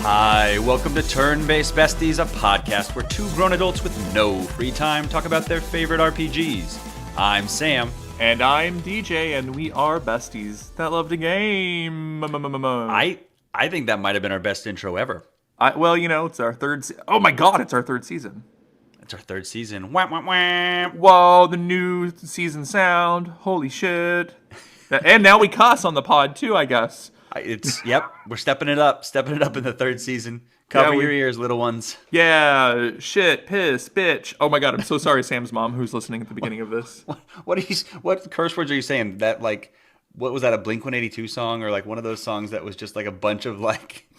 Hi, welcome to Turn-Based Besties, a podcast where two grown adults with no free time talk about their favorite RPGs. I'm Sam. And I'm DJ, and we are besties that love the game. I think that might have been our best intro ever. Well, you know, it's our third. Oh my God, it's our third season. It's our third season. Wah, wah, wah. Whoa, the new season sound. Holy shit! And now we cuss on the pod too, I guess. Yep, we're stepping it up in the third season. Cover your ears, little ones. Yeah, shit, piss, bitch. Oh my God, I'm so sorry, Sam's mom, who's listening at the beginning of this. What curse words are you saying? That like, what was that? A Blink-182 song, or like one of those songs that was just like a bunch of like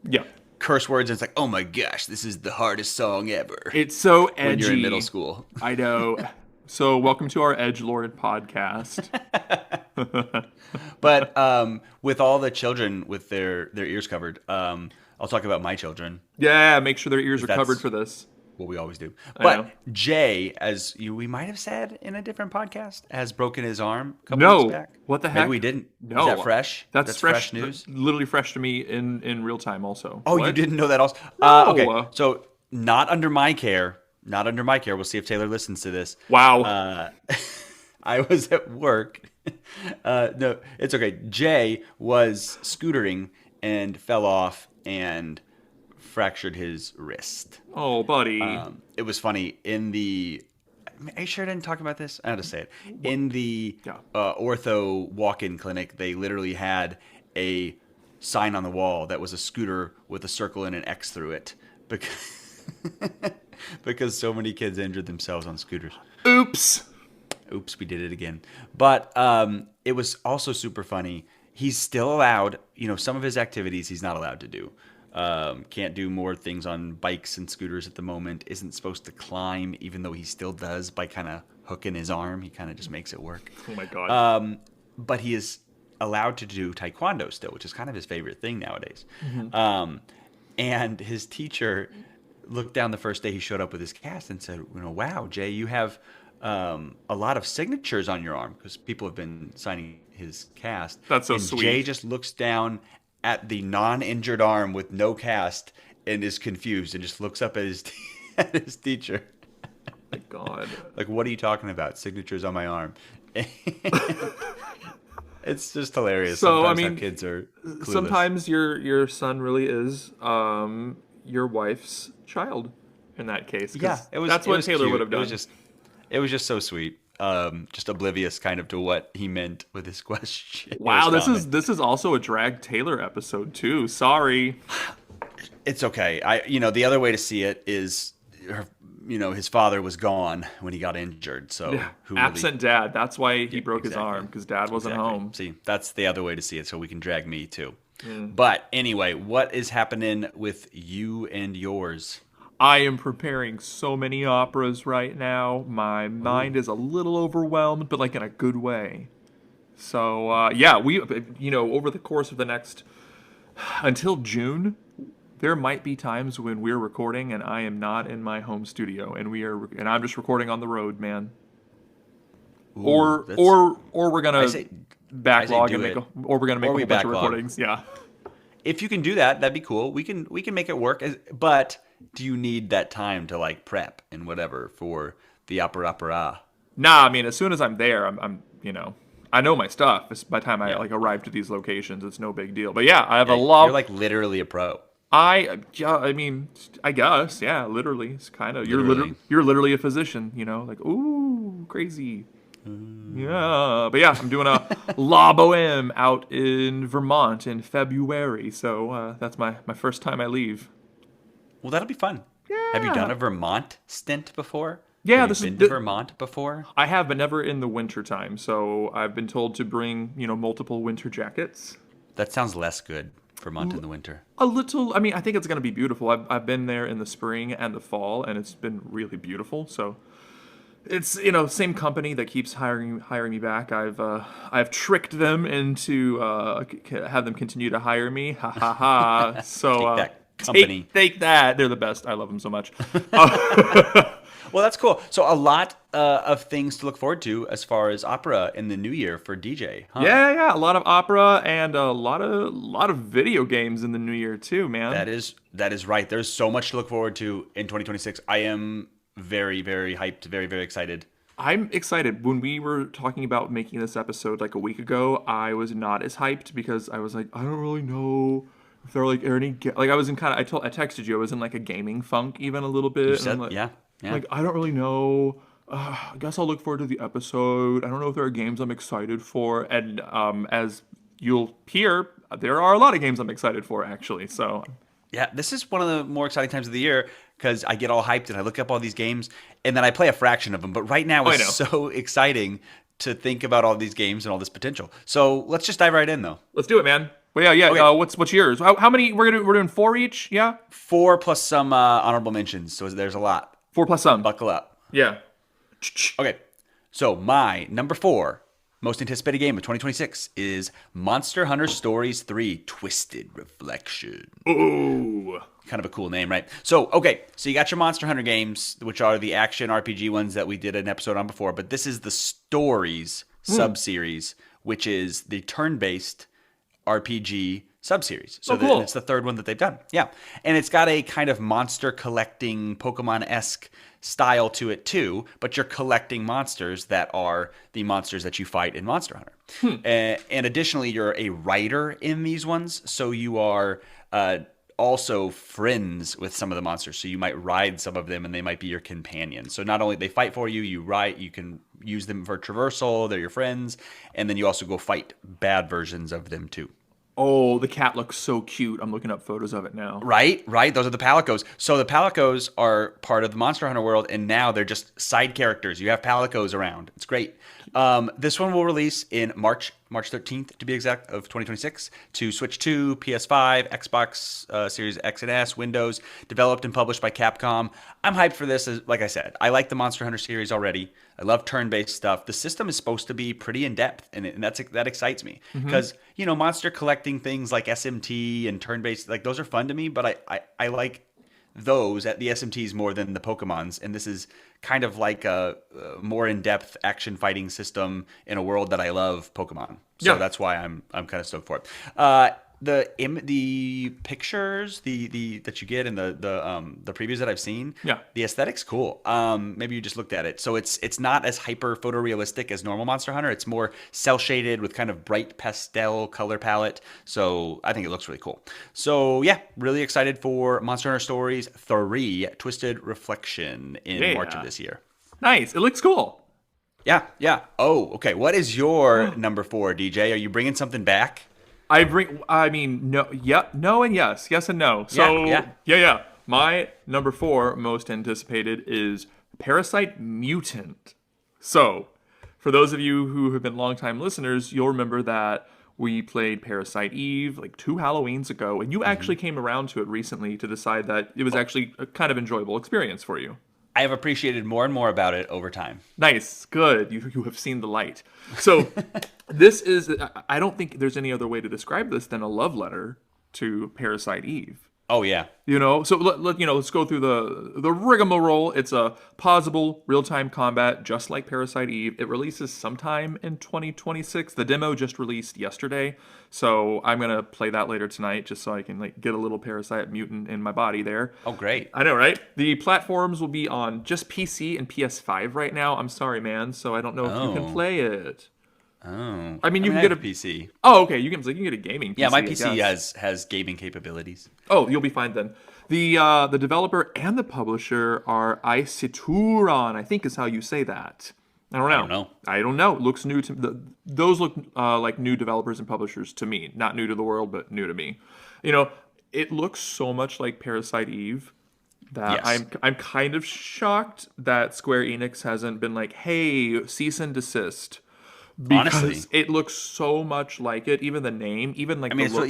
yeah, curse words? And it's like, oh my gosh, this is the hardest song ever. It's so edgy. When you're in middle school. I know. So welcome to our Edgelord podcast. But with all the children with their ears covered, I'll talk about my children. Yeah, make sure their ears are covered for this. What we always do. But Jay, as we might have said in a different podcast, has broken his arm a couple weeks back. What the heck? Maybe we didn't. No. Is that fresh? That's fresh news? Literally fresh to me in real time also. Oh, what? You didn't know that also? No. Okay, so not under my care. Not under my care. We'll see if Taylor listens to this. Wow. I was at work. No, it's okay. Jay was scootering and fell off and fractured his wrist. Oh, buddy. It was funny. Are you sure I didn't talk about this? I had to say it. In the ortho walk-in clinic, they literally had a sign on the wall that was a scooter with a circle and an X through it. Because so many kids injured themselves on scooters. Oops, we did it again. But it was also super funny. He's still allowed, some of his activities he's not allowed to do. Can't do more things on bikes and scooters at the moment. Isn't supposed to climb, even though he still does by kind of hooking his arm. He kind of just makes it work. Oh my God. But he is allowed to do taekwondo still, which is kind of his favorite thing nowadays. Mm-hmm. And his teacher looked down the first day he showed up with his cast and said, wow, Jay, you have a lot of signatures on your arm, because people have been signing his cast. That's so and sweet. Jay just looks down at the non-injured arm with no cast and is confused and just looks up at his at his teacher. Oh my God. Like, what are you talking about? Signatures on my arm. It's just hilarious. So sometimes how kids are clueless. Sometimes your son really is your wife's child in that case. Yeah, that's what Taylor cute. would have done. It was just so sweet. Just oblivious kind of to what he meant with his question. Wow, this is also a drag Taylor episode too. Sorry. It's okay. The other way to see it is, his father was gone when he got injured. So absent dad. That's why he broke his arm, because dad wasn't home. See, that's the other way to see it. So we can drag me too. But anyway, what is happening with you and yours? I am preparing so many operas right now. My mind is a little overwhelmed, but like in a good way. So we over the course of the next until June, there might be times when we're recording and I am not in my home studio and I'm just recording on the road, man. Ooh, or we're gonna backlog and we're gonna make a whole bunch of recordings. Yeah. If you can do that, that'd be cool. We can make it work. But do you need that time to like prep and whatever for the opera? Nah, I mean, as soon as I'm there, I'm I know my stuff. By the time I arrive to these locations, it's no big deal. But yeah, I have a lot. You're like literally a pro. I mean, I guess, yeah, literally. It's kind of you're literally a physician, like, ooh, crazy. Yeah, but yeah, I'm doing a La Boheme out in Vermont in February, so that's my first time I leave. Well, that'll be fun. Yeah. Have you done a Vermont stint before? Yeah, have you been to Vermont before? I have, but never in the winter time. So I've been told to bring multiple winter jackets. That sounds less good. Vermont in the winter. A little. I mean, I think it's going to be beautiful. I've been there in the spring and the fall, and it's been really beautiful. So it's same company that keeps hiring me back. I've tricked them into have them continue to hire me. Ha ha ha. So company. Take that. They're the best. I love them so much. Well, that's cool. So a lot of things to look forward to as far as opera in the new year for DJ, huh? Yeah. A lot of opera and a lot of video games in the new year too, man. That is right. There's so much to look forward to in 2026. I am very, very hyped, very, very excited. I'm excited. When we were talking about making this episode like a week ago, I was not as hyped because I was like, I don't really know if there are like any like I was in kind of I texted you I was in like a gaming funk even a little bit. You and said, I'm like, yeah. like I don't really know. I guess I'll look forward to the episode. I don't know if there are games I'm excited for, and as you'll hear, there are a lot of games I'm excited for actually. So Yeah, this is one of the more exciting times of the year because I get all hyped and I look up all these games and then I play a fraction of them. But right now I it's know. so exciting to think about all these games and all this potential. So let's just dive right in, though. let's do it, man. Well, yeah. Okay. What's yours? How many? We're doing four each. Yeah, 4 plus some honorable mentions. So there's a lot. 4 plus some. Buckle up. Yeah. Okay, so my number 4 most anticipated game of 2026 is Monster Hunter Stories 3 Twisted Reflection. Ooh. Kind of a cool name, right? So you got your Monster Hunter games, which are the action RPG ones that we did an episode on before, but this is the Stories sub-series, which is the turn-based RPG sub-series. So cool. it's the third one that they've done. Yeah. And it's got a kind of monster collecting Pokemon-esque style to it too, but you're collecting monsters that are the monsters that you fight in Monster Hunter. And additionally, you're a writer in these ones, so you are also friends with some of the monsters. So you might ride some of them and they might be your companions. So not only they fight for you, you can use them for traversal, they're your friends, and then you also go fight bad versions of them too. Oh, the cat looks so cute. I'm looking up photos of it now. Right. Those are the Palicos. So the Palicos are part of the Monster Hunter world, and now they're just side characters. You have Palicos around. It's great. This one will release in March 13th, to be exact, of 2026, to Switch 2, PS5, Xbox Series X and S, Windows, developed and published by Capcom. I'm hyped for this. Like I said, I like the Monster Hunter series already. I love turn-based stuff. The system is supposed to be pretty in-depth, and that excites me. Because, monster collecting things like SMT and turn-based, like those are fun to me, but I like those at the SMTs more than the Pokemons, and this is kind of like a more in-depth action fighting system in a world that I love, Pokemon. So that's why I'm kind of stoked for it. The pictures that you get in the previews that I've seen, the aesthetic's cool. Maybe you just looked at it. So it's not as hyper photorealistic as normal Monster Hunter. It's more cel shaded with kind of bright pastel color palette. So I think it looks really cool. So yeah, really excited for Monster Hunter Stories 3 Twisted Reflection in March of this year. Nice. It looks cool. Yeah. Oh, okay. What is your number 4, DJ? Are you bringing something back? No, and yes. Yes and no. So, yeah. My number 4 most anticipated is Parasite Mutant. So, for those of you who have been longtime listeners, you'll remember that we played Parasite Eve like 2 Halloweens ago, and you actually came around to it recently to decide that it was actually a kind of enjoyable experience for you. I have appreciated more and more about it over time. Nice. Good. You have seen the light. So this is, I don't think there's any other way to describe this than a love letter to Parasite Eve. Oh, yeah. So let's go through the rigmarole. It's a pausable, real-time combat, just like Parasite Eve. It releases sometime in 2026. The demo just released yesterday, so I'm going to play that later tonight just so I can get a little Parasite Mutant in my body there. Oh, great. I know, right? The platforms will be on just PC and PS5 right now. I'm sorry, man, so I don't know if you can play it. Oh, I mean, you can get a PC. Oh, okay. You can get a gaming PC. Yeah, my PC has gaming capabilities. Oh, you'll be fine then. The developer and the publisher are Isituran, I think is how you say that. I don't know. It looks new to those look like new developers and publishers to me. Not new to the world, but new to me. It looks so much like Parasite Eve that I'm kind of shocked that Square Enix hasn't been like, hey, cease and desist. Because honestly, it looks so much like it. Even the name, even like it's the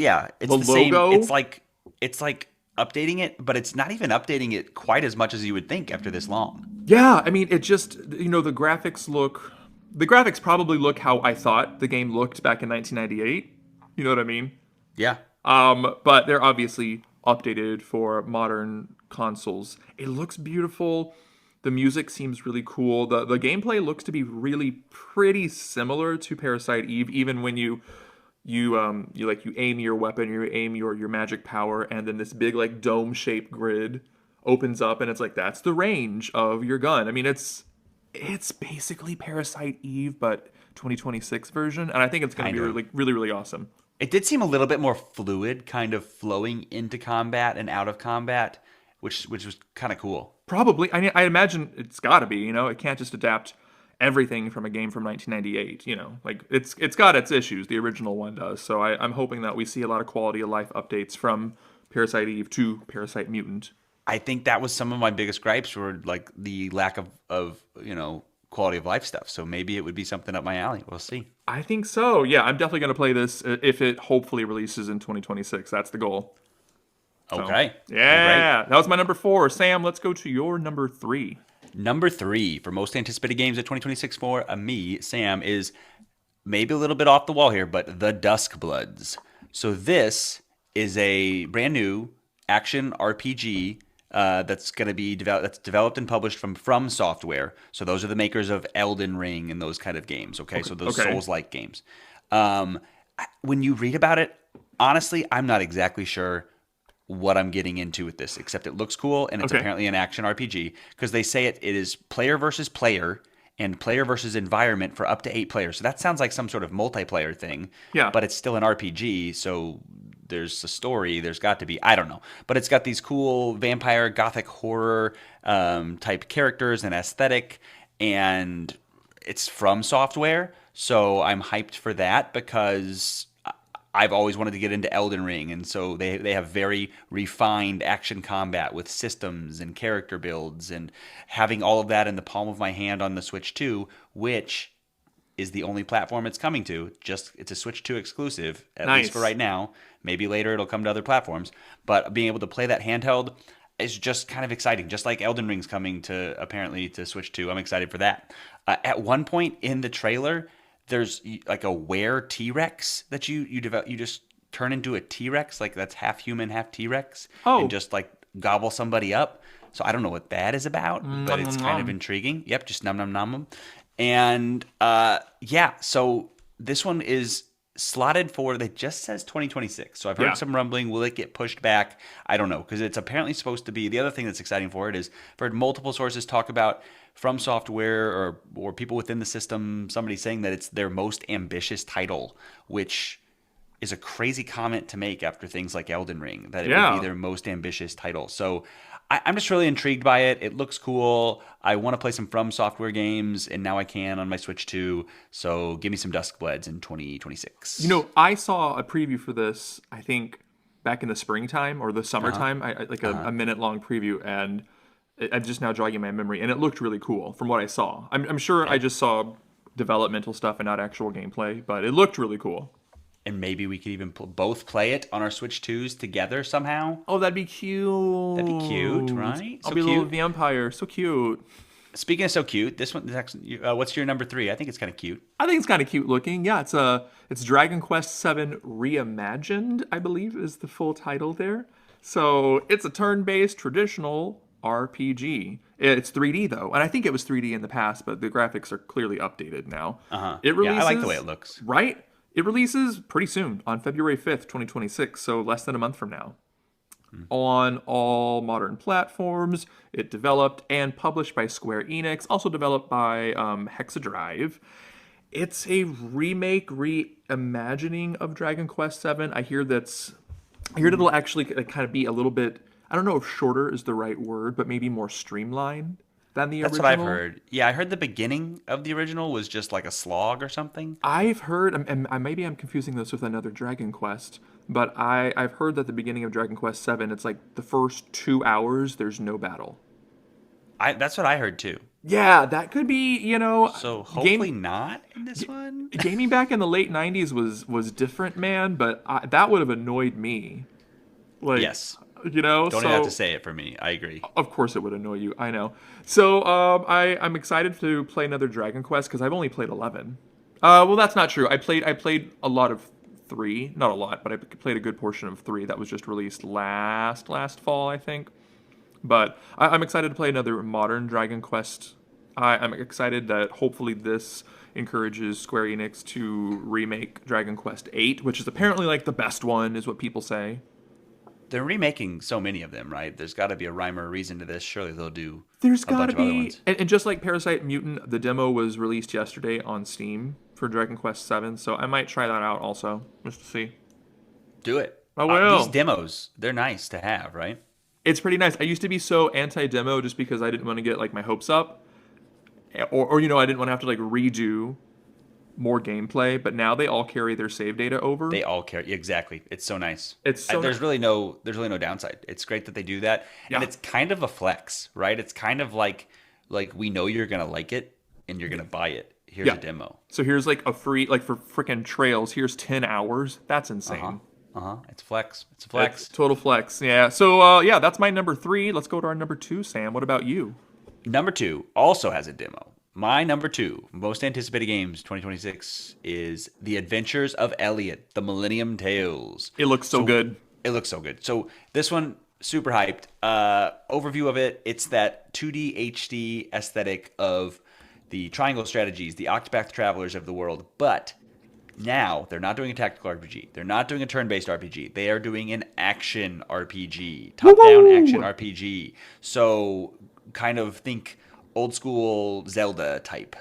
logo. Same. It's like updating it, but it's not even updating it quite as much as you would think after this long. Yeah, I mean, it just the graphics look. The graphics probably look how I thought the game looked back in 1998. You know what I mean? Yeah. But they're obviously updated for modern consoles. It looks beautiful. The music seems really cool. The gameplay looks to be really pretty similar to Parasite Eve, even when you aim your weapon, you aim your magic power, and then this big like dome shaped grid opens up, and it's like that's the range of your gun. I mean, it's basically Parasite Eve, but 2026 version, and I think it's going to be Kinda. really, really, really awesome. It did seem a little bit more fluid, kind of flowing into combat and out of combat, which was kind of cool. Probably, I mean, I imagine it's got to be. It can't just adapt everything from a game from 1998. Like it's got its issues. The original one does. So I'm hoping that we see a lot of quality of life updates from Parasite Eve to Parasite Mutant. I think that was some of my biggest gripes were like the lack of quality of life stuff. So maybe it would be something up my alley. We'll see. I think so. Yeah, I'm definitely going to play this if it hopefully releases in 2026. That's the goal. So, Okay. yeah, that was my number 4. Sam, let's go to your number 3. Number 3 for most anticipated games of 2026 for me, Sam, is maybe a little bit off the wall here, but The Dusk Bloods. So this is a brand new action RPG that's going to be developed and published from Software. So those are the makers of Elden Ring and those kind of games. Okay, so those okay. Souls-like games. When you read about it, honestly, I'm not exactly sure what I'm getting into with this, except it looks cool and it's Okay. apparently an action RPG because they say it is player versus player and player versus environment for up to 8 players. So that sounds like some sort of multiplayer thing, Yeah. but it's still an RPG. So there's a story. There's got to be, I don't know, but it's got these cool vampire gothic horror type characters and aesthetic, and it's from Software. So I'm hyped for that because I've always wanted to get into Elden Ring, and so they have very refined action combat with systems and character builds, and having all of that in the palm of my hand on the Switch 2, which is the only platform it's coming to. Just it's a Switch 2 exclusive, at Nice. least for right now. Maybe later it'll come to other platforms, but being able to play that handheld is just kind of exciting. Just like Elden Ring's coming apparently to Switch 2, I'm excited for that. At one point in the trailer, there's like a were T-Rex that you develop. You just turn into a T-Rex, like that's half human, half T-Rex, Oh. and just like gobble somebody up. So I don't know what that is about, but it's nom, kind of nom. intriguing. Yep, just num num num 'em. And yeah, so this one is slotted for. It just says 2026. So I've heard Yeah. some rumbling. Will it get pushed back? I don't know because it's apparently supposed to be. The other thing that's exciting for it is I've heard multiple sources talk about from Software or people within the system. Somebody saying that it's their most ambitious title, which is a crazy comment to make after things like Elden Ring, that it Yeah. would be their most ambitious title. So I'm just really intrigued by it. It looks cool. I want to play some From Software games, and now I can on my Switch 2. So give me some Duskbloods in 2026. I saw a preview for this, I think, back in the springtime or the summertime, like a minute-long preview, and I'm just now jogging my memory, and it looked really cool from what I saw. I'm sure I just saw developmental stuff and not actual gameplay, but it looked really cool. And maybe we could even both play it on our Switch 2s together somehow. Oh, that'd be cute. That'd be cute, right? I'll So be a little cute. vampire. So cute. Speaking of so cute, this one is actually, what's your number 3? I think it's kind of cute. I think it's kind of cute looking. Yeah, it's Dragon Quest VII Reimagined, I believe is the full title there. So it's a turn-based traditional RPG. It's 3D though, and I think it was 3D in the past, but the graphics are clearly updated now. It releases, Yeah, I like the way it looks. Right? It releases pretty soon on February 5th, 2026, so less than a month from now. On all modern platforms. It developed and published by Square Enix, also developed by Hexadrive. It's a remake, reimagining of Dragon Quest VII. I hear it'll actually kind of be a little bit, I don't know if shorter is the right word, but maybe more streamlined than the That's original. what I've heard. Yeah, I heard the beginning of the original was just like a slog or something. I've heard, and maybe I'm confusing this with another Dragon Quest, but I've heard that the beginning of Dragon Quest VII, it's like the first 2 hours, there's no battle. That's what I heard too. Yeah, that could be, So hopefully not in this one. gaming back in the late 90s was different, man, but that would have annoyed me. Like, Yes. Don't Don't so, even have to say it for me. I agree. Of course it would annoy you, I know. So I'm excited to play another Dragon Quest because I've only played 11. Well, that's not true. I played a lot of 3. Not a lot, but I played a good portion of 3 that was just released last fall, I think. But I'm excited to play another modern Dragon Quest. I'm excited that hopefully this encourages Square Enix to remake Dragon Quest 8, which is apparently like the best one, is what people say. They're remaking so many of them, right? There's got to be a rhyme or a reason to this. Surely they'll do There's a got bunch to of other be, ones. and just like Parasite Mutant, the demo was released yesterday on Steam for Dragon Quest 7, so I might try that out also, just to see. Do it. I will. These demos, they're nice to have, right? It's pretty nice. I used to be so anti-demo just because I didn't want to get like my hopes up, or I didn't want to have to like redo more gameplay. But now they all carry their save data over. They all care exactly. It's so nice. It's so there's really no downside. It's great that they do that, Yeah. and it's kind of a flex, right? It's kind of like we know you're gonna like it and you're gonna buy it. Here's Yeah. a demo. So here's like a free, like for freaking Trails, here's 10 hours. That's insane. It's flex. It's a flex. It's total flex. Yeah. So yeah, that's my number 3. Let's go to our number 2, Sam. What about you? Number 2 also has a demo. My number 2 most anticipated games 2026 is The Adventures of Elliot: The Millennium Tales. It looks so good. It looks so good. So this one, super hyped. Overview of it: it's that 2D HD aesthetic of the Triangle Strategies, the Octopath Travelers of the world, but now they're not doing a tactical RPG. They're not doing a turn-based RPG. They are doing an action RPG, top-down Woo-hoo! action RPG. So kind of think old school Zelda type,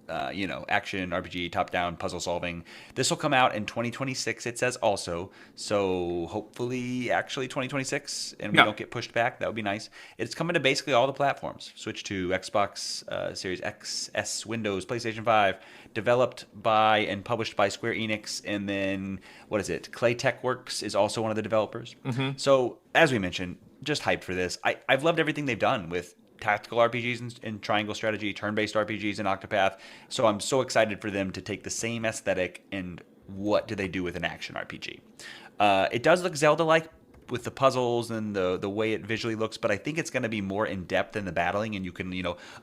action RPG, top-down puzzle solving. This will come out in 2026. It says also, so hopefully actually 2026, and we Yeah. don't get pushed back. That would be nice. It's coming to basically all the platforms. Switch to Xbox Series X, S, Windows, PlayStation 5. Developed by and published by Square Enix, and then what is it? Claytech Works is also one of the developers. So as we mentioned, just hyped for this. I've loved everything they've done with tactical RPGs and Triangle Strategy, turn-based RPGs and Octopath. So I'm so excited for them to take the same aesthetic and what do they do with an action RPG. It does look Zelda-like with the puzzles and the way it visually looks, but I think it's going to be more in depth in the battling, and you can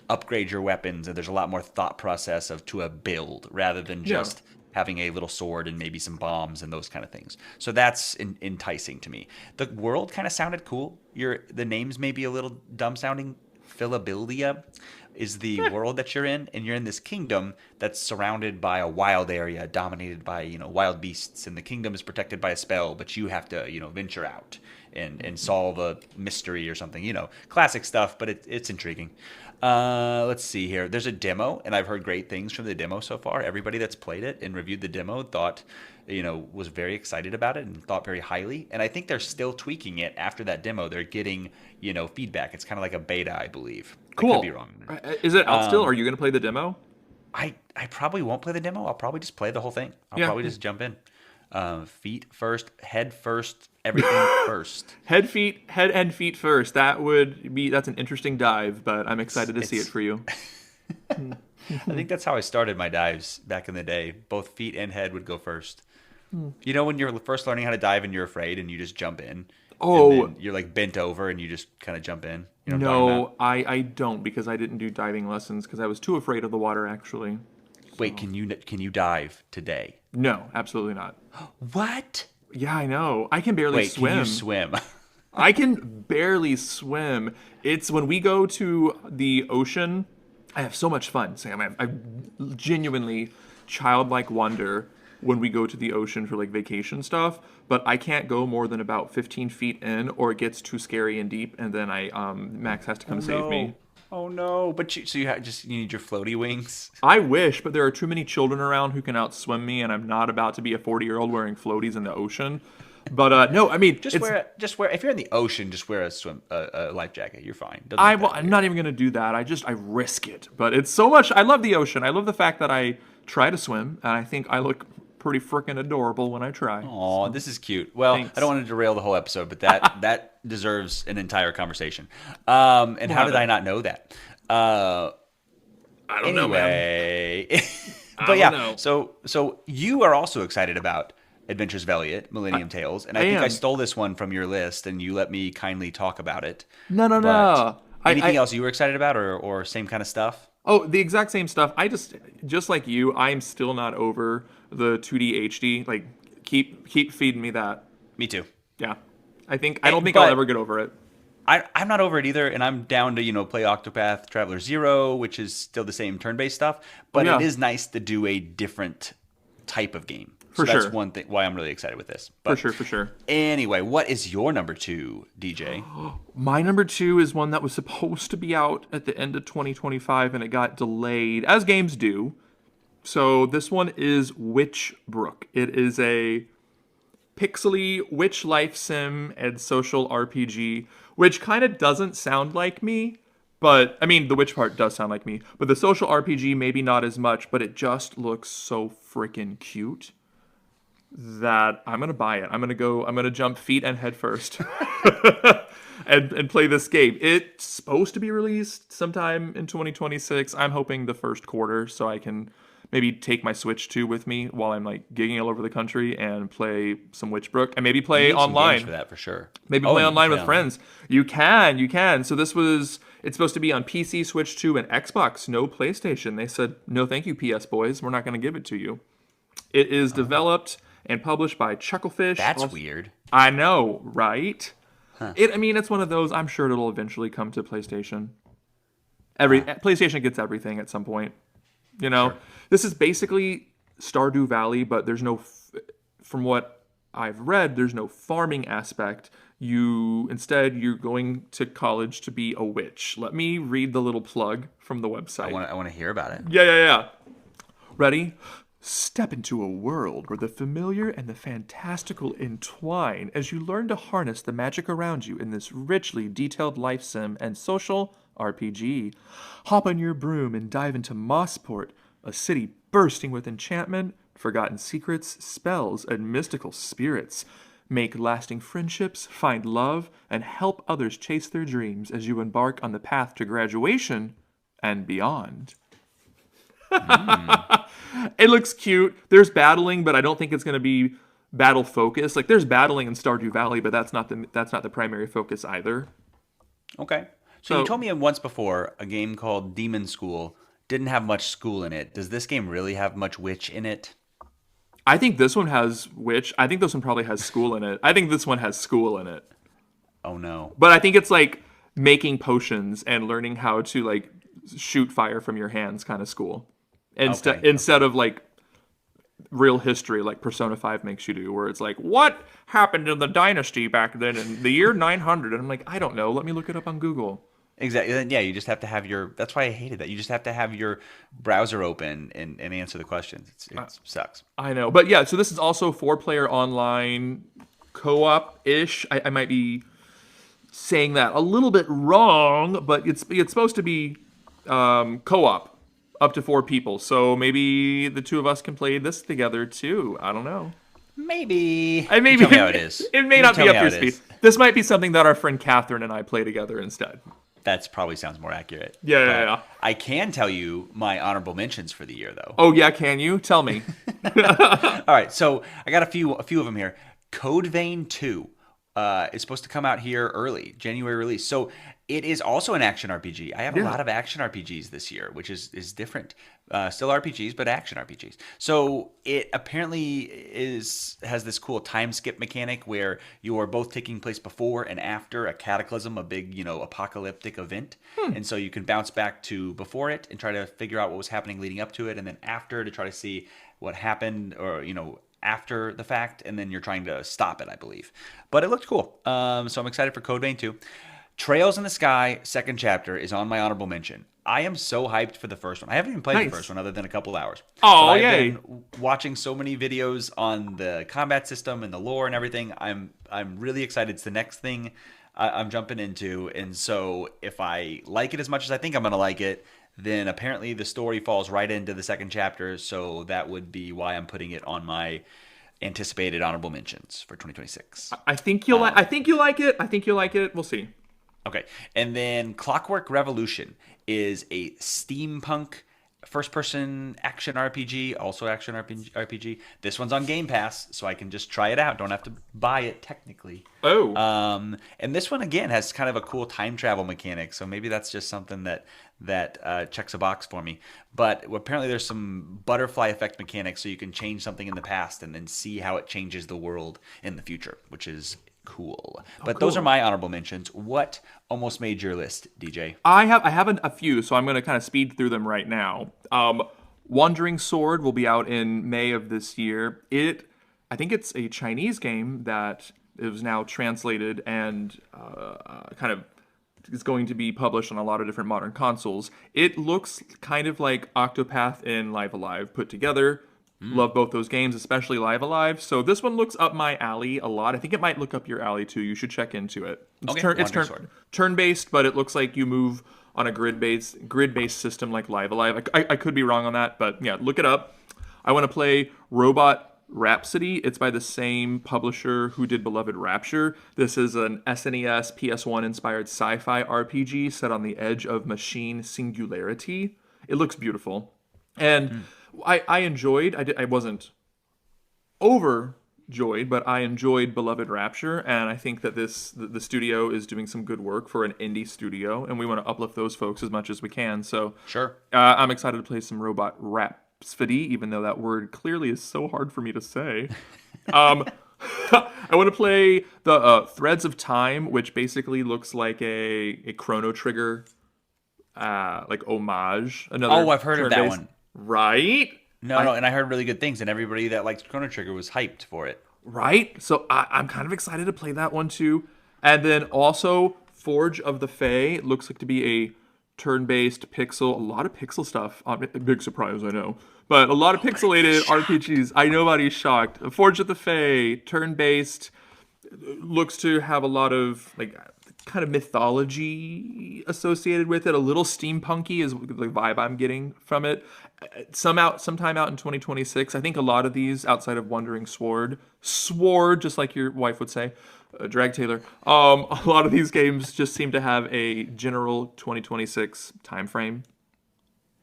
upgrade your weapons, and there's a lot more thought process to a build rather than just having a little sword and maybe some bombs and those kind of things. So that's enticing to me. The world kind of sounded cool. The names may be a little dumb sounding. Philabilia is the world that you're in, and you're in this kingdom that's surrounded by a wild area dominated by wild beasts, and the kingdom is protected by a spell, but you have to venture out and solve a mystery or something. Classic stuff, but it's intriguing. Let's see here. There's a demo, and I've heard great things from the demo so far. Everybody that's played it and reviewed the demo thought was very excited about it and thought very highly. And I think they're still tweaking it after that demo. They're getting feedback. It's kind of like a beta, I believe. Cool. I could be wrong. Is it out still? Are you going to play the demo? I probably won't play the demo. I'll probably just play the whole thing. I'll probably just jump in. Feet first, head first, everything first. Head and feet first. That's an interesting dive, but I'm excited to see it for you. I think that's how I started my dives back in the day. Both feet and head would go first. When you're first learning how to dive and you're afraid and you just jump in. Oh. And then you're like bent over and you just kind of jump in. You know what I'm talking No, about? I don't, because I didn't do diving lessons because I was too afraid of the water, actually. Wait, can you dive today? No, absolutely not. What? Yeah, I know. I can barely Wait, swim. can you swim? I can barely swim. It's when we go to the ocean, I have so much fun, Sam. I genuinely childlike wonder when we go to the ocean for like vacation stuff, but I can't go more than about 15 feet in, or it gets too scary and deep, and then Max has to come save me. Oh no! But you need your floaty wings. I wish, but there are too many children around who can outswim me, and I'm not about to be a 40-year-old wearing floaties in the ocean. But no, I mean, Just wear. If you're in the ocean, just wear a life jacket. You're fine. I'm not even gonna do that. I risk it. But it's so much. I love the ocean. I love the fact that I try to swim, and I think I look pretty freaking adorable when I try. Oh, this is cute. Well, Thanks. I don't want to derail the whole episode, but that deserves an entire conversation. And how did I not know that? I don't know, man. Anyway, but don't yeah. know. So you are also excited about Adventures of Elliot, Millennium Tales, and I think I am. stole this one from your list, and you let me kindly talk about it. No. But anything else you were excited about, or same kind of stuff? Oh, the exact same stuff. I just like you, I'm still not over the 2D HD. Like, Keep feeding me that. Me too. Yeah. I don't think I'll ever get over it. I'm not over it either, and I'm down to, play Octopath Traveler 0, which is still the same turn-based stuff, but yeah. it is nice to do a different type of game. For That's sure. one thing why I'm really excited with this. But For sure. Anyway, what is your number 2, DJ? My number 2 is one that was supposed to be out at the end of 2025, and it got delayed, as games do. So this one is Witchbrook. It is a pixely witch life sim and social RPG, which kind of doesn't sound like me, but I mean the witch part does sound like me, but the social RPG maybe not as much, but it just looks so freaking cute that I'm gonna buy it. I'm gonna jump feet and head first and play this game. It's supposed to be released sometime in 2026. I'm hoping the first quarter, so I can maybe take my Switch 2 with me while I'm like gigging all over the country and play some Witchbrook, and maybe play You need some online games for that for sure. Maybe play online with friends. You can. So it's supposed to be on PC, Switch 2, and Xbox, no PlayStation. They said, no thank you, PS boys. We're not going to give it to you. It is developed and published by Chucklefish. That's weird. I know, right? It's one of those, I'm sure it'll eventually come to PlayStation. PlayStation gets everything at some point. Sure. This is basically Stardew Valley, but there's no, from what I've read, there's no farming aspect. Instead, you're going to college to be a witch. Let me read the little plug from the website. I want to hear about it. Yeah. Ready? Step into a world where the familiar and the fantastical entwine as you learn to harness the magic around you in this richly detailed life sim and social RPG. Hop on your broom and dive into Mossport, a city bursting with enchantment, forgotten secrets, spells, and mystical spirits. Make lasting friendships, find love, and help others chase their dreams as you embark on the path to graduation and beyond. It looks cute. There's battling, but I don't think it's going to be battle focused. Like there's battling in Stardew Valley, but that's not the primary focus either. Okay. So you told me once before a game called Demon School didn't have much school in it. Does this game really have much witch in it? I think this one has witch. I think this one probably has school in it. I think this one has school in it. Oh no. But I think it's like making potions and learning how to like shoot fire from your hands kind of school. Instead of like real history like Persona 5 makes you do, where it's like, what happened in the dynasty back then in the year 900? And I'm like, I don't know. Let me look it up on Google. Exactly. Yeah, you just have to have that's why I hated that. You just have to have your browser open and answer the questions. It sucks. I know. But yeah, so this is also 4-player online co-op-ish. I might be saying that a little bit wrong, but it's supposed to be co-op up to 4 people. So maybe the 2 of us can play this together too. I don't know. Maybe. Tell me how it is. It may not be up your speed. This might be something that our friend Catherine and I play together instead. That probably sounds more accurate. Yeah. I can tell you my honorable mentions for the year, though. Oh yeah, can you? Tell me. All right, so I got a few of them here. Code Vein 2 is supposed to come out here early, January release. So it is also an action RPG. I have a lot of action RPGs this year, which is different. Still RPGs, but action RPGs. So it apparently has this cool time skip mechanic where you are both taking place before and after a cataclysm, a big, apocalyptic event. And so you can bounce back to before it and try to figure out what was happening leading up to it, and then after to try to see what happened or, after the fact, and then you're trying to stop it, I believe. But it looked cool. So I'm excited for Code Vein 2. Trails in the Sky, second chapter, is on my honorable mention. I am so hyped for the first one. I haven't even played the first one other than a couple hours. Oh, I've yay. been watching so many videos on the combat system and the lore and everything. I'm really excited. It's the next thing I'm jumping into. And so if I like it as much as I think I'm going to like it, then apparently the story falls right into the second chapter. So that would be why I'm putting it on my anticipated honorable mentions for 2026. I think you'll like it. I think you'll like it. We'll see. Okay. And then Clockwork Revolution is a steampunk first person action RPG, also action RPG. This one's on Game Pass, so I can just try it out. Don't have to buy it technically. Oh, And this one again has kind of a cool time travel mechanic, so maybe that's just something that checks a box for me. But apparently there's some butterfly effect mechanics, so you can change something in the past and then see how it changes the world in the future, which is cool. But those cool. are my honorable mentions. What almost made your list, DJ? I have a few, so I'm going to kind of speed through them right now. Wandering Sword will be out in May of this year. I think it's a Chinese game that is now translated and kind of is going to be published on a lot of different modern consoles. It looks kind of like Octopath and Live Alive put together. Love both those games, especially Live Alive. So this one looks up my alley a lot. I think it might look up your alley too. You should check into it. It's turn-based, but it looks like you move on a grid-based system like Live Alive. I could be wrong on that, but yeah, look it up. I want to play Robot Rhapsody. It's by the same publisher who did Beloved Rapture. This is an SNES PS1 inspired sci-fi RPG set on the edge of machine singularity. It looks beautiful. And I enjoyed, I wasn't overjoyed, but I enjoyed Beloved Rapture, and I think that the studio is doing some good work for an indie studio, and we want to uplift those folks as much as we can. So Sure. I'm excited to play some Robot Rhapsody, even though that word clearly is so hard for me to say. I want to play the Threads of Time, which basically looks like a Chrono Trigger like homage. Another Oh, I've heard of that turn-based- one. Right? No, and I heard really good things, and everybody that likes Chrono Trigger was hyped for it. Right? So I'm kind of excited to play that one too. And then also Forge of the Fae looks like to be a turn-based pixel, a lot of pixel stuff. Big surprise, I know. But a lot of pixelated RPGs. I know nobody's shocked. Forge of the Fae, turn-based, looks to have a lot of like kind of mythology associated with it. A little steampunky is the vibe I'm getting from it. Sometime out in 2026. I think a lot of these, outside of Wandering Sword, just like your wife would say, Drag Taylor. A lot of these games just seem to have a general 2026 time frame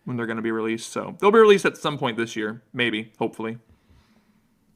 when they're going to be released. So they'll be released at some point this year, maybe, hopefully.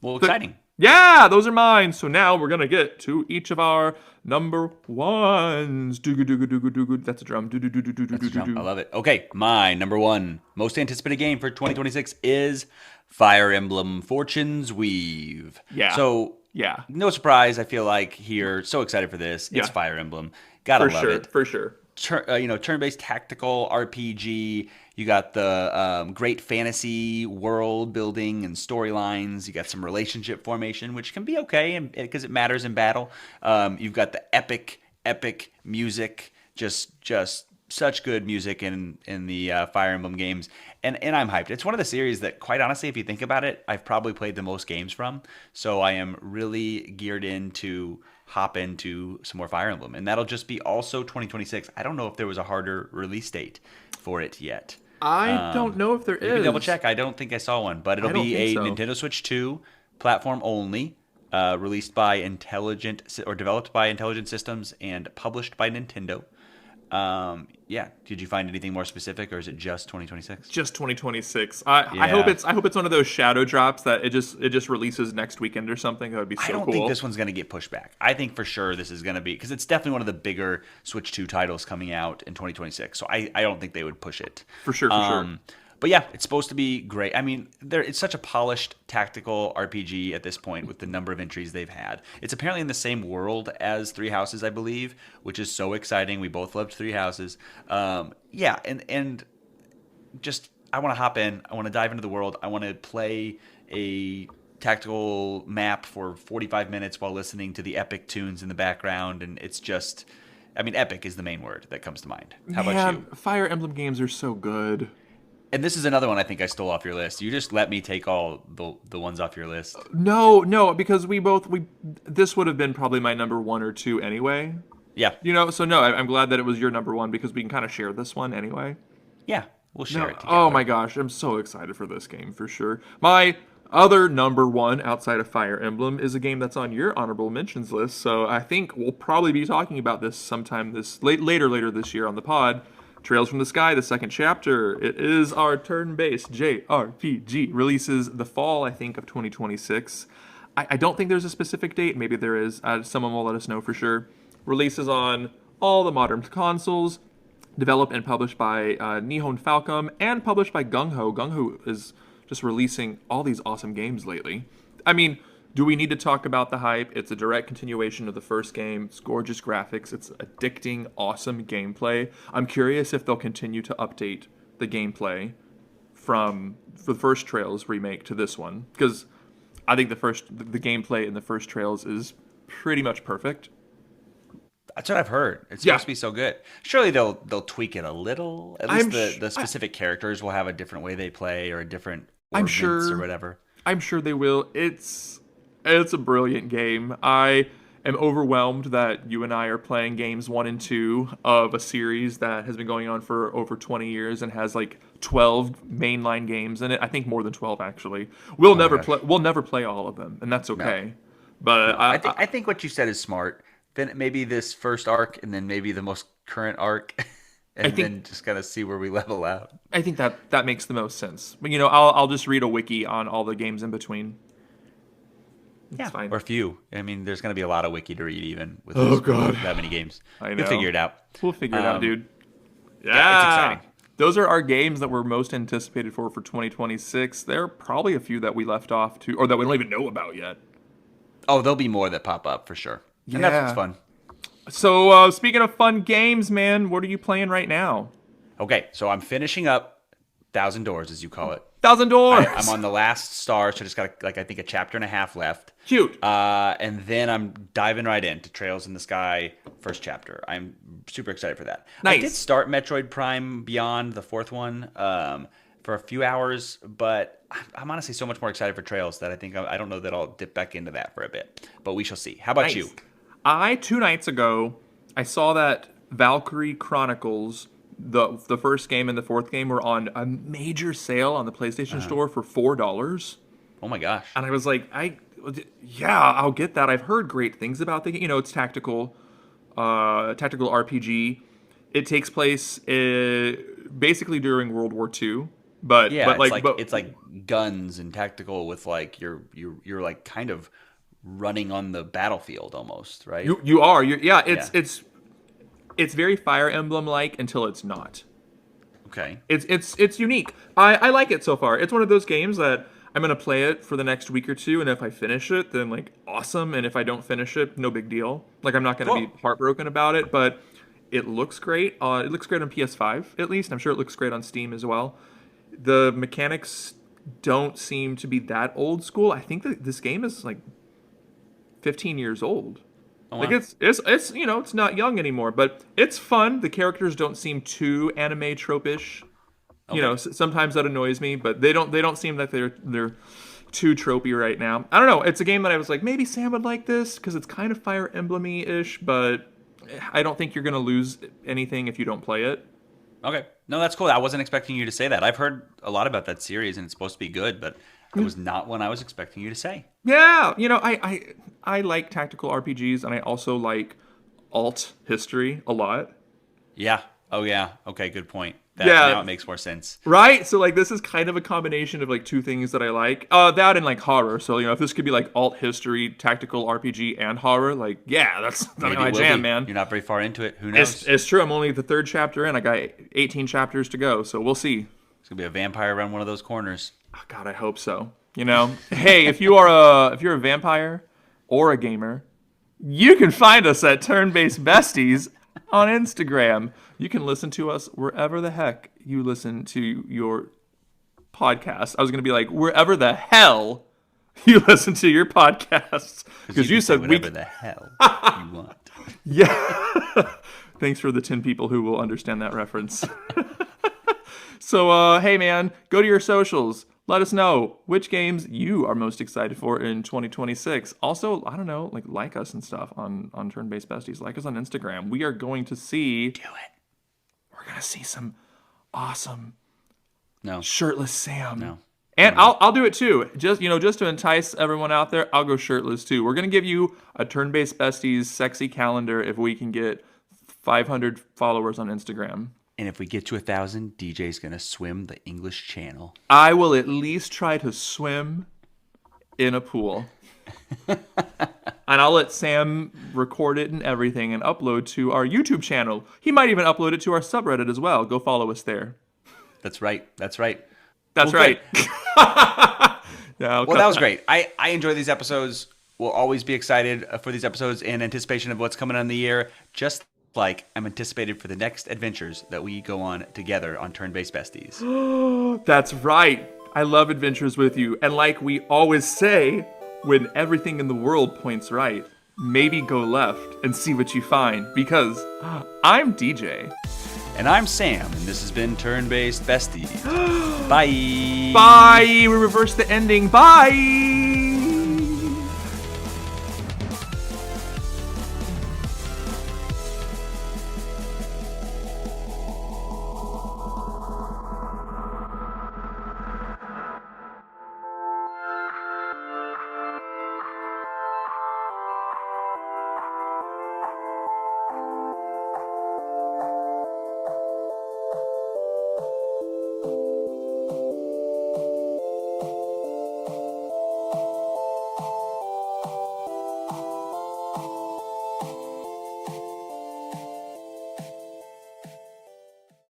Well, exciting. Yeah, those are mine. So now we're gonna get to each of our number ones. Dooga dooga dooga dooga. That's a drum. Doo doo doo doo doo doo doo. I love it. Okay, my number one most anticipated game for 2026 is Fire Emblem Fortune's Weave. Yeah. So, Yeah. no surprise, I feel like here, so excited for this. It's Yeah. Fire Emblem. Gotta love it. For sure. Turn-based tactical RPG. You got the great fantasy world building and storylines. You got some relationship formation, which can be okay because it matters in battle. You've got the epic music. Just such good music in the Fire Emblem games, and I'm hyped. It's one of the series that, quite honestly, if you think about it, I've probably played the most games from. So I am really geared in to hop into some more Fire Emblem, and that'll just be also 2026. I don't know if there was a harder release date for it yet. I don't know if there You can is. double check. I don't think I saw one, but it'll I don't be a think so. Nintendo Switch 2 platform only, released by developed by Intelligent Systems and published by Nintendo. Yeah. Did you find anything more specific, or is it just 2026? Just 2026. I hope it's one of those shadow drops that it just releases next weekend or something. That would be so I don't cool. think this one's going to get pushed back. I think for sure this is going to be, because it's definitely one of the bigger Switch 2 titles coming out in 2026. So I don't think they would push it. For sure. But yeah, it's supposed to be great. I mean, it's such a polished tactical RPG at this point with the number of entries they've had. It's apparently in the same world as Three Houses, I believe, which is so exciting. We both loved Three Houses. Yeah, and just I want to hop in. I want to dive into the world. I want to play a tactical map for 45 minutes while listening to the epic tunes in the background, and it's just, I mean, epic is the main word that comes to mind. How about you? Fire Emblem games are so good. And this is another one I think I stole off your list. You just let me take all the ones off your list. No, because this would have been probably my number 1 or 2 anyway. Yeah. So no, I'm glad that it was your number 1 because we can kind of share this one anyway. Yeah. We'll share it together. Oh my gosh, I'm so excited for this game for sure. My other number 1 outside of Fire Emblem is a game that's on your honorable mentions list. So I think we'll probably be talking about this sometime later this year on the pod. Trails from the Sky, the second chapter. It is our turn-based JRPG. Releases the fall, I think, of 2026. I don't think there's a specific date. Maybe there is. Someone will let us know for sure. Releases on all the modern consoles. Developed and published by Nihon Falcom and published by Gung Ho. Gung Ho is just releasing all these awesome games lately. I mean, do we need to talk about the hype? It's a direct continuation of the first game. It's gorgeous graphics. It's addicting, awesome gameplay. I'm curious if they'll continue to update the gameplay for the first Trails remake to this one, because I think the gameplay in the first Trails is pretty much perfect. That's what I've heard. It's supposed to be so good. Surely they'll tweak it a little. At least the specific characters will have a different way they play or a different ordinance or whatever. I'm sure they will. It's a brilliant game. I am overwhelmed that you and I are playing games 1 and 2 of a series that has been going on for over 20 years and has like 12 mainline games in it. I think more than 12 actually. We'll never play all of them, and that's okay. No. But I think what you said is smart. Then maybe this first arc, and then maybe the most current arc, and then just kind of see where we level out. I think that makes the most sense. But I'll just read a wiki on all the games in between. It's fine. Or a few. I mean, there's going to be a lot of wiki to read even with that many games. I know. We'll figure it out. We'll figure it out, dude. Yeah, it's exciting. Those are our games that we're most anticipated for 2026. There are probably a few that we left off to, or that we don't even know about yet. Oh, there'll be more that pop up for sure. Yeah. And that's what's fun. So, speaking of fun games, man, what are you playing right now? Okay, so I'm finishing up Thousand Doors, as you call it. Thousand Doors! I'm on the last star, so just got, I think a chapter and a half left. Cute. And then I'm diving right into Trails in the Sky, first chapter. I'm super excited for that. Nice. I did start Metroid Prime Beyond, the fourth one, for a few hours, but I'm honestly so much more excited for Trails that I don't know that I'll dip back into that for a bit. But we shall see. How about you? 2 nights ago, I saw that Valkyrie Chronicles, the first game and the fourth game, were on a major sale on the PlayStation Store for $4. Oh my gosh! And I was like, I'll get that. I've heard great things about the game. It's tactical RPG. It takes place basically during World War II. But it's like guns and tactical with like you're like kind of running on the battlefield almost, right? You are. It's very Fire Emblem like until it's not. Okay. It's unique. I like it so far. It's one of those games that I'm gonna play it for the next week or two, and if I finish it, then like awesome. And if I don't finish it, no big deal. Like I'm not gonna be heartbroken about it, but it looks great. It looks great on PS5 at least. I'm sure it looks great on Steam as well. The mechanics don't seem to be that old school. I think that this game is like 15 years old. Oh, wow. Like it's it's not young anymore, but it's fun. The characters don't seem too anime trope-ish. Okay. Sometimes that annoys me, but they don't seem like they're too tropey right now. I don't know. It's a game that I was like, maybe Sam would like this because it's kind of Fire Emblem-y ish, but I don't think you're gonna lose anything if you don't play it. Okay. No, that's cool. I wasn't expecting you to say that. I've heard a lot about that series, and it's supposed to be good, but it was not one I was expecting you to say. Yeah. I like tactical RPGs, and I also like alt history a lot. Yeah. Oh, yeah. Okay, good point. Now it makes more sense. Right? So, like, this is kind of a combination of, like, two things that I like. That and, like, horror. So, if this could be, like, alt history, tactical RPG, and horror, like, yeah, that's my jam, man. You're not very far into it. Who knows? It's true. I'm only the 3rd chapter in. I got 18 chapters to go, so we'll see. It's going to be a vampire around one of those corners. Oh, God, I hope so. Hey, if you're a vampire or a gamer, you can find us at Turn-Based Besties on Instagram. You can listen to us wherever the heck you listen to your podcast. I was going to be like, wherever the hell you listen to your podcasts. Because you said whatever the hell you want. Yeah. Thanks for the 10 people who will understand that reference. So, hey, man, go to your socials. Let us know which games you are most excited for in 2026. Also, I don't know, like us and stuff on Turn-Based Besties. Like us on Instagram. We are going to see... Do it. We're going to see some awesome No. shirtless Sam. No. And I'll do it too. Just to entice everyone out there, I'll go shirtless too. We're going to give you a Turn-Based Besties sexy calendar if we can get 500 followers on Instagram. And if we get to 1,000, DJ's gonna swim the English Channel. I will at least try to swim in a pool. And I'll let Sam record it and everything and upload to our YouTube channel. He might even upload it to our subreddit as well. Go follow us there. That's right. That's right. That's Well, right. Well, that was great. I enjoy these episodes. We'll always be excited for these episodes in anticipation of what's coming on the year. Just like I'm anticipated for the next adventures that we go on together on Turn-Based Besties. That's right. I love adventures with you. And like we always say, when everything in the world points right, maybe go left and see what you find. Because I'm DJ. And I'm Sam, and this has been Turn-Based Besties. Bye. Bye. We reversed the ending. Bye.